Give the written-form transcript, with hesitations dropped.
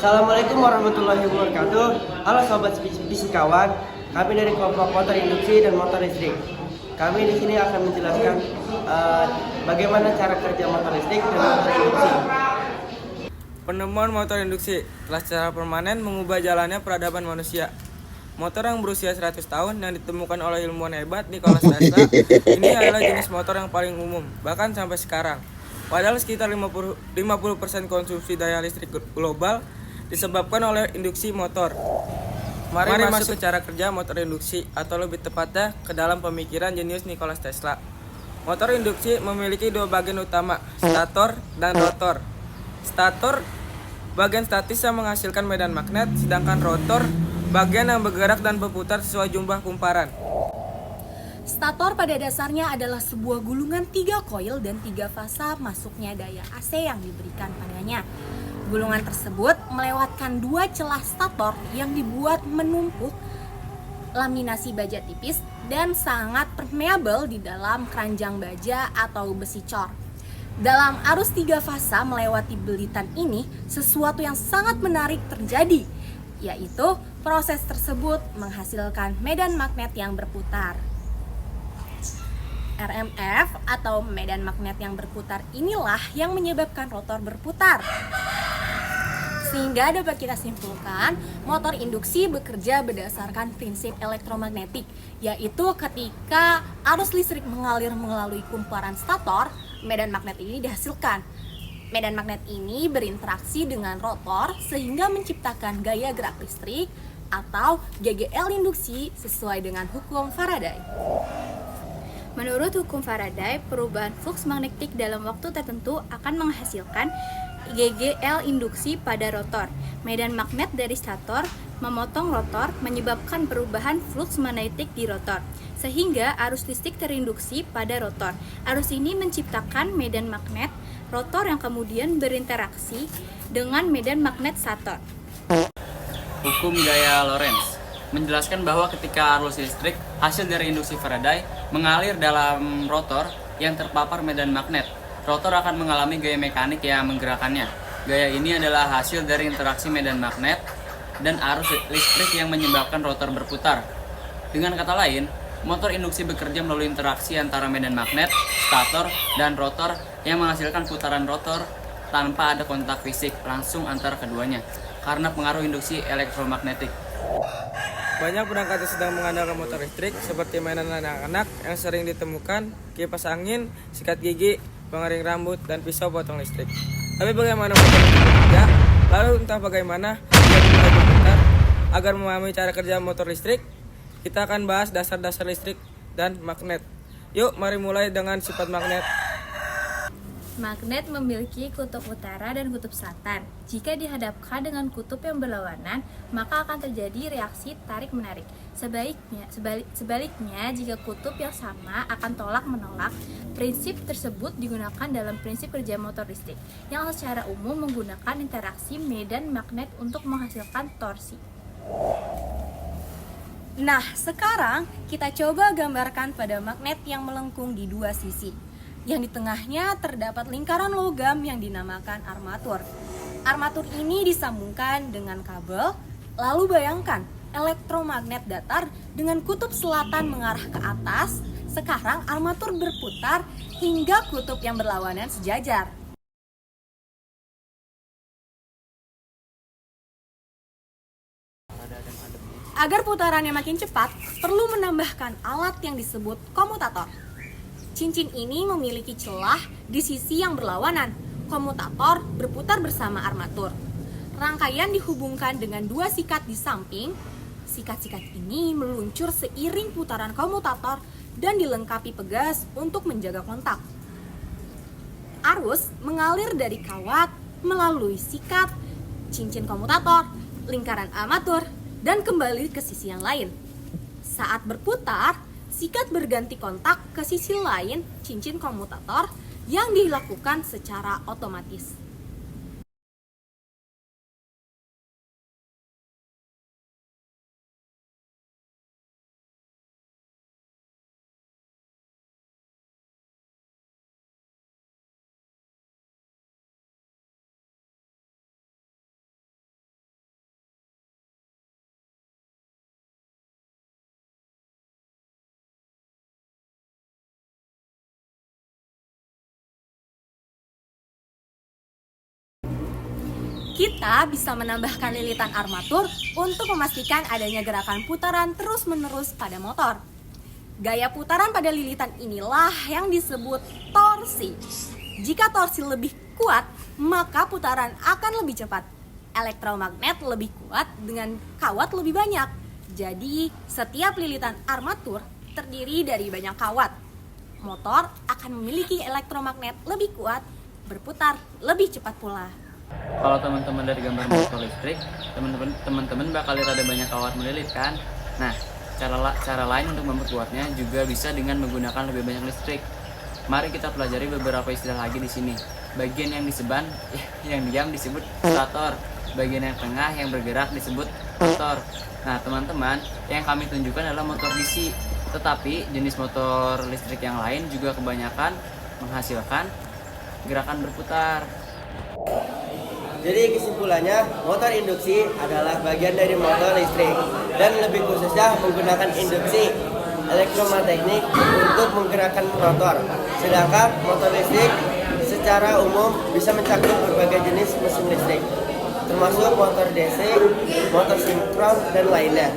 Assalamualaikum warahmatullahi wabarakatuh. Halo sobat fisikawan, kami dari kelompok motor induksi dan motor listrik. Kami di sini akan menjelaskan bagaimana cara kerja motor listrik dan motor induksi. Penemuan motor induksi telah secara permanen mengubah jalannya peradaban manusia. Motor yang berusia 100 tahun yang ditemukan oleh ilmuwan hebat Nikola Tesla ini adalah jenis motor yang paling umum, bahkan sampai sekarang. Padahal sekitar 50% konsumsi daya listrik global disebabkan oleh induksi motor. Mari masuk ke cara kerja motor induksi, atau lebih tepatnya ke dalam pemikiran jenius Nikola Tesla. Motor induksi memiliki dua bagian utama, stator dan rotor. Stator bagian statis yang menghasilkan medan magnet, sedangkan rotor bagian yang bergerak dan berputar sesuai jumlah kumparan. Stator pada dasarnya adalah sebuah gulungan 3 koil dan 3 fasa masuknya daya AC yang diberikan padanya. Gulungan tersebut melewatkan 2 celah stator yang dibuat menumpuk laminasi baja tipis dan sangat permeabel di dalam keranjang baja atau besi cor. Dalam arus 3 fasa melewati belitan ini, sesuatu yang sangat menarik terjadi, yaitu proses tersebut menghasilkan medan magnet yang berputar. RMF atau medan magnet yang berputar inilah yang menyebabkan rotor berputar. Sehingga dapat kita simpulkan, motor induksi bekerja berdasarkan prinsip elektromagnetik, yaitu ketika arus listrik mengalir melalui kumparan stator, medan magnet ini dihasilkan. Medan magnet ini berinteraksi dengan rotor sehingga menciptakan gaya gerak listrik atau GGL induksi sesuai dengan hukum Faraday. Menurut hukum Faraday, perubahan flux magnetik dalam waktu tertentu akan menghasilkan GGL induksi pada rotor. Medan magnet dari stator memotong rotor menyebabkan perubahan flux magnetik di rotor, sehingga arus listrik terinduksi pada rotor. Arus ini menciptakan medan magnet rotor yang kemudian berinteraksi dengan medan magnet stator. Hukum gaya Lorentz menjelaskan bahwa ketika arus listrik hasil dari induksi Faraday mengalir dalam rotor yang terpapar medan magnet, rotor akan mengalami gaya mekanik yang menggerakkannya. Gaya ini adalah hasil dari interaksi medan magnet dan arus listrik yang menyebabkan rotor berputar. Dengan kata lain, motor induksi bekerja melalui interaksi antara medan magnet, stator, dan rotor yang menghasilkan putaran rotor tanpa ada kontak fisik langsung antara keduanya karena pengaruh induksi elektromagnetik. Banyak perangkat yang sedang mengandalkan motor listrik seperti mainan anak-anak yang sering ditemukan, kipas angin, sikat gigi, pengering rambut, dan pisau potong listrik. Tapi bagaimana motor listrik bekerja? Lalu entah bagaimana dia mulai berputar. Agar memahami cara kerja motor listrik, kita akan bahas dasar-dasar listrik dan magnet. Yuk, mari mulai dengan sifat magnet. Magnet memiliki kutub utara dan kutub selatan. Jika dihadapkan dengan kutub yang berlawanan, maka akan terjadi reaksi tarik-menarik. Sebaliknya, jika kutub yang sama akan tolak-menolak. Prinsip tersebut digunakan dalam prinsip kerja motor listrik, yang secara umum menggunakan interaksi medan magnet untuk menghasilkan torsi. Nah, sekarang kita coba gambarkan pada magnet yang melengkung di 2 sisi. Yang di tengahnya terdapat lingkaran logam yang dinamakan armatur. Armatur ini disambungkan dengan kabel, lalu bayangkan elektromagnet datar dengan kutub selatan mengarah ke atas. Sekarang armatur berputar hingga kutub yang berlawanan sejajar. Agar putarannya makin cepat, perlu menambahkan alat yang disebut komutator. Cincin ini memiliki celah di sisi yang berlawanan. Komutator berputar bersama armatur. Rangkaian dihubungkan dengan 2 sikat di samping. Sikat-sikat ini meluncur seiring putaran komutator dan dilengkapi pegas untuk menjaga kontak. Arus mengalir dari kawat melalui sikat, cincin komutator, lingkaran armatur, dan kembali ke sisi yang lain. Saat berputar, sikat berganti kontak ke sisi lain cincin komutator yang dilakukan secara otomatis. Kita bisa menambahkan lilitan armatur untuk memastikan adanya gerakan putaran terus-menerus pada motor. Gaya putaran pada lilitan inilah yang disebut torsi. Jika torsi lebih kuat, maka putaran akan lebih cepat. Elektromagnet lebih kuat dengan kawat lebih banyak. Jadi, setiap lilitan armatur terdiri dari banyak kawat. Motor akan memiliki elektromagnet lebih kuat, berputar lebih cepat pula. Kalau teman-teman dari gambar motor listrik, teman-teman bakal lihat ada banyak kawat melilit kan? Nah, cara lain untuk memperkuatnya juga bisa dengan menggunakan lebih banyak listrik. Mari kita pelajari beberapa istilah lagi di sini. Bagian yang diseban, yang diam disebut stator. Bagian yang tengah yang bergerak disebut motor. Nah, teman-teman, yang kami tunjukkan adalah motor DC. Tetapi jenis motor listrik yang lain juga kebanyakan menghasilkan gerakan berputar. Jadi kesimpulannya, motor induksi adalah bagian dari motor listrik dan lebih khususnya menggunakan induksi elektromagnetik untuk menggerakkan rotor. Sedangkan motor listrik secara umum bisa mencakup berbagai jenis mesin listrik, termasuk motor DC, motor sinkron, dan lainnya.